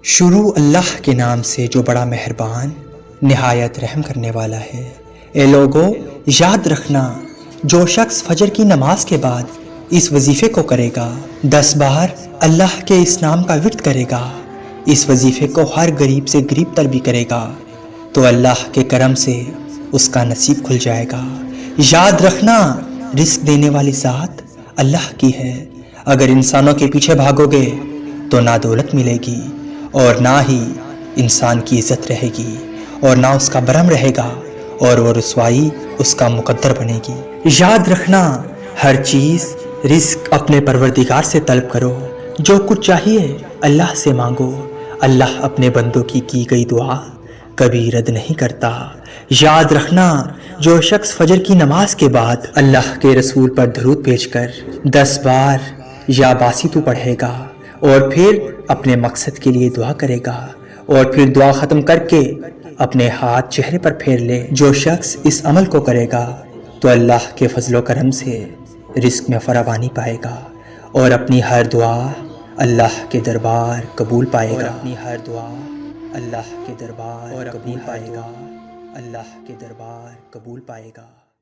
شروع اللہ کے نام سے جو بڑا مہربان نہایت رحم کرنے والا ہے۔ اے لوگو، یاد رکھنا، جو شخص فجر کی نماز کے بعد اس وظیفے کو کرے گا، 10 بار اللہ کے اس نام کا ورد کرے گا، اس وظیفے کو ہر غریب سے غریب تر بھی کرے گا، تو اللہ کے کرم سے اس کا نصیب کھل جائے گا۔ یاد رکھنا، رزق دینے والی ذات اللہ کی ہے۔ اگر انسانوں کے پیچھے بھاگو گے تو نہ دولت ملے گی اور نہ ہی انسان کی عزت رہے گی اور نہ اس کا برم رہے گا اور وہ رسوائی اس کا مقدر بنے گی۔ یاد رکھنا، ہر چیز رزق اپنے پروردگار سے طلب کرو، جو کچھ چاہیے اللہ سے مانگو، اللہ اپنے بندوں کی گئی دعا کبھی رد نہیں کرتا۔ یاد رکھنا، جو شخص فجر کی نماز کے بعد اللہ کے رسول پر درود بھیج کر 10 بار یا باسی تو پڑھے گا اور پھر اپنے مقصد کے لیے دعا کرے گا اور پھر دعا ختم کر کے اپنے ہاتھ چہرے پر پھیر لے، جو شخص اس عمل کو کرے گا تو اللہ کے فضل و کرم سے رزق میں فراوانی پائے گا اور اپنی ہر دعا اللہ کے دربار قبول پائے گا، اپنی ہر دعا اللہ کے دربار قبول پائے گا، اللہ کے دربار قبول پائے گا۔